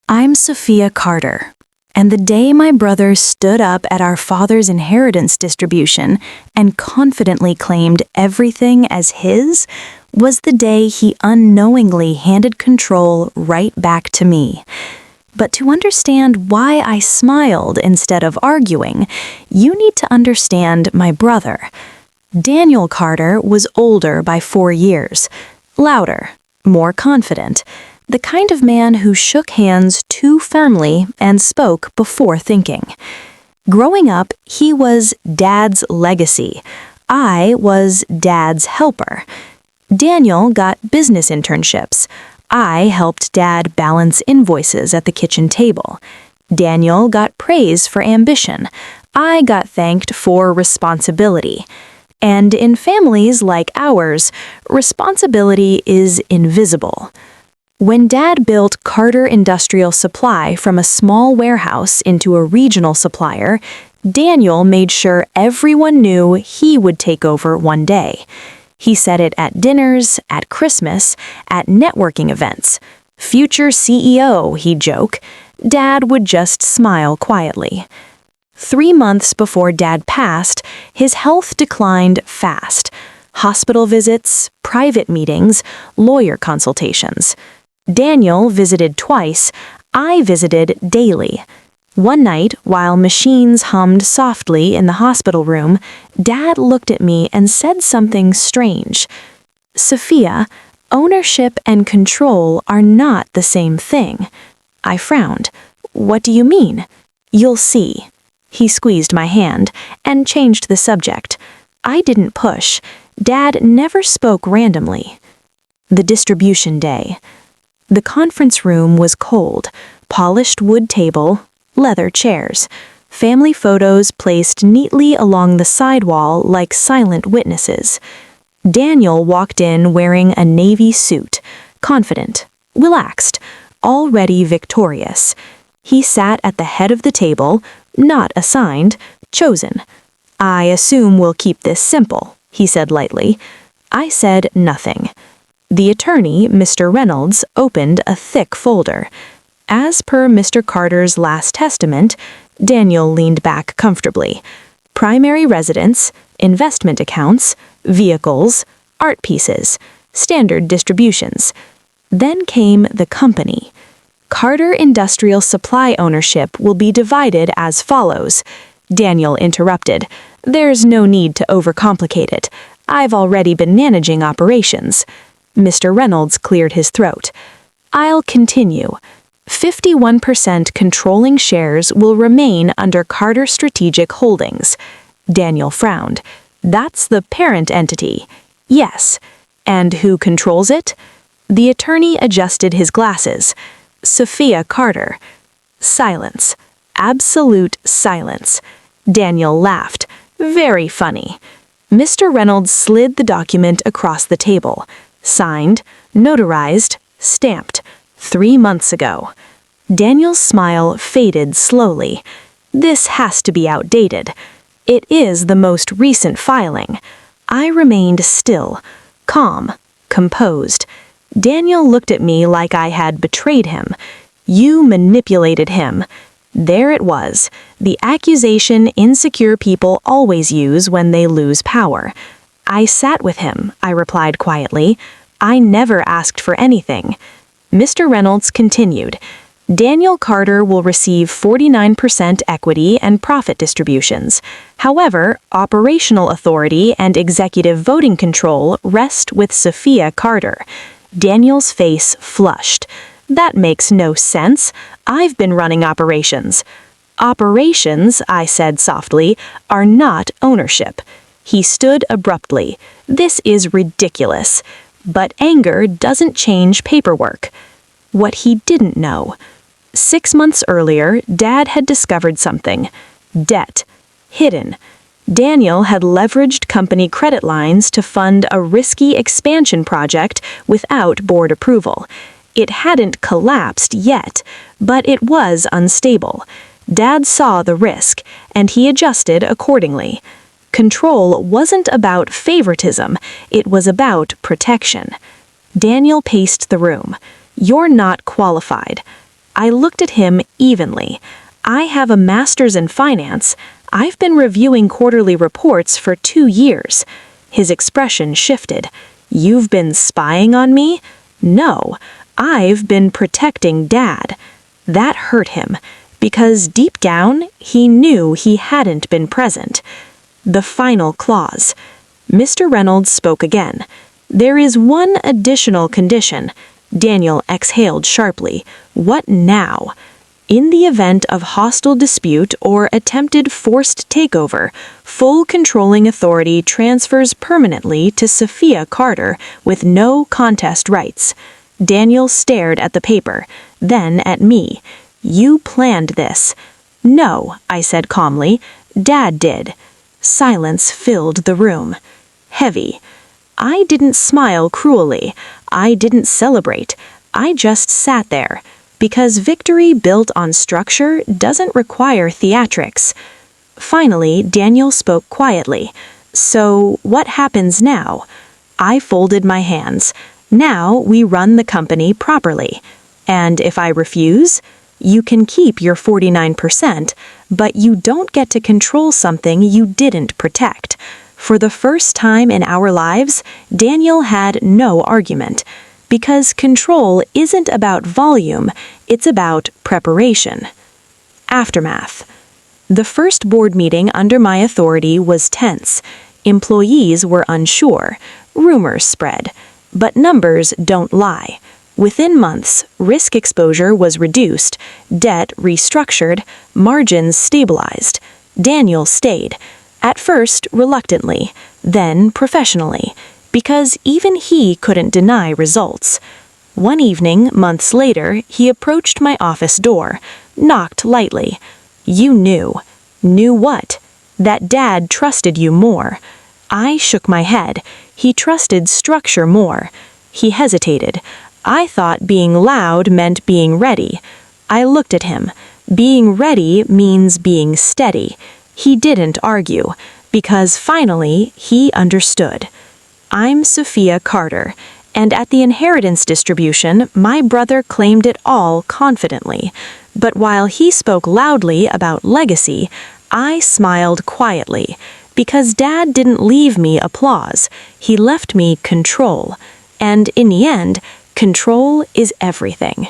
I'm Sophia Carter, and the day my brother stood up at our father's inheritance distribution and confidently claimed everything as his was the day he unknowingly handed control right back to me. But to understand why I smiled instead of arguing, you need to understand my brother. Daniel Carter was older by 4 years, louder, more confident, the kind of man who shook hands too firmly and spoke before thinking. Growing up, he was Dad's legacy. I was Dad's helper. Daniel got business internships. I helped Dad balance invoices at the kitchen table. Daniel got praise for ambition. I got thanked for responsibility. And in families like ours, responsibility is invisible. When Dad built Carter Industrial Supply from a small warehouse into a regional supplier, Daniel made sure everyone knew he would take over one day. He said it at dinners, at Christmas, at networking events. Future CEO, he'd joke. Dad would just smile quietly. 3 months before Dad passed, his health declined fast. Hospital visits, private meetings, lawyer consultations. Daniel visited twice. I visited daily. One night, while machines hummed softly in the hospital room, Dad looked at me and said something strange. "Sophia, ownership and control are not the same thing." I frowned. "What do you mean?" "You'll see." He squeezed my hand and changed the subject. I didn't push. Dad never spoke randomly. The distribution day. The conference room was cold, polished wood table, leather chairs, family photos placed neatly along the sidewall like silent witnesses. Daniel walked in wearing a navy suit, confident, relaxed, already victorious. He sat at the head of the table, not assigned, chosen. "I assume we'll keep this simple," he said lightly. I said nothing. The attorney, Mr. Reynolds, opened a thick folder. As per Mr. Carter's last testament, Daniel leaned back comfortably. Primary residence, investment accounts, vehicles, art pieces, standard distributions. Then came the company. Carter Industrial Supply ownership will be divided as follows. Daniel interrupted. "There's no need to overcomplicate it. I've already been managing operations." Mr. Reynolds cleared his throat. "I'll continue. 51% controlling shares will remain under Carter Strategic Holdings." Daniel frowned. "That's the parent entity." "Yes. And who controls it?" The attorney adjusted his glasses. "Sophia Carter." Silence. Absolute silence. Daniel laughed. "Very funny." Mr. Reynolds slid the document across the table. Signed, notarized, stamped. 3 months ago. Daniel's smile faded slowly. "This has to be outdated." "It is the most recent filing." I remained still, calm, composed. Daniel looked at me like I had betrayed him. "You manipulated him." There it was, the accusation insecure people always use when they lose power. "I sat with him," I replied quietly. "I never asked for anything." Mr. Reynolds continued. "Daniel Carter will receive 49% equity and profit distributions. However, operational authority and executive voting control rest with Sophia Carter." Daniel's face flushed. "That makes no sense. I've been running operations." "Operations," I said softly, "are not ownership." He stood abruptly. "This is ridiculous." But anger doesn't change paperwork. What he didn't know. 6 months earlier, Dad had discovered something. Debt. Hidden. Daniel had leveraged company credit lines to fund a risky expansion project without board approval. It hadn't collapsed yet, but it was unstable. Dad saw the risk, and he adjusted accordingly. Control wasn't about favoritism, it was about protection. Daniel paced the room. "You're not qualified." I looked at him evenly. I have a master's in finance. I've been reviewing quarterly reports for 2 years. His expression shifted. You've been spying on me? No, I've been protecting Dad. That hurt him, because deep down, he knew he hadn't been present. The final clause. Mr. Reynolds spoke again. There is one additional condition. Daniel exhaled sharply. What now? In the event of hostile dispute or attempted forced takeover, full controlling authority transfers permanently to Sophia Carter with no contest rights. Daniel stared at the paper, then at me. You planned this. No, I said calmly. Dad did. Silence filled the room. Heavy. I didn't smile cruelly. I didn't celebrate. I just sat there. Because victory built on structure doesn't require theatrics. Finally, Daniel spoke quietly. So, what happens now? I folded my hands. Now we run the company properly. And if I refuse, you can keep your 49%, but you don't get to control something you didn't protect. For the first time in our lives, Daniel had no argument. Because control isn't about volume, it's about preparation. Aftermath. The first board meeting under my authority was tense. Employees were unsure. Rumors spread. But numbers don't lie. Within months, risk exposure was reduced, debt restructured, margins stabilized. Daniel stayed. At first, reluctantly, then professionally. Because even he couldn't deny results. One evening, months later, he approached my office door, knocked lightly. You knew. Knew what? That Dad trusted you more. I shook my head. He trusted structure more. He hesitated. I thought being loud meant being ready. I looked at him. Being ready means being steady. He didn't argue, because finally he understood. I'm Sophia Carter, and at the inheritance distribution, my brother claimed it all confidently. But while he spoke loudly about legacy, I smiled quietly, because Dad didn't leave me applause, he left me control. And in the end, control is everything.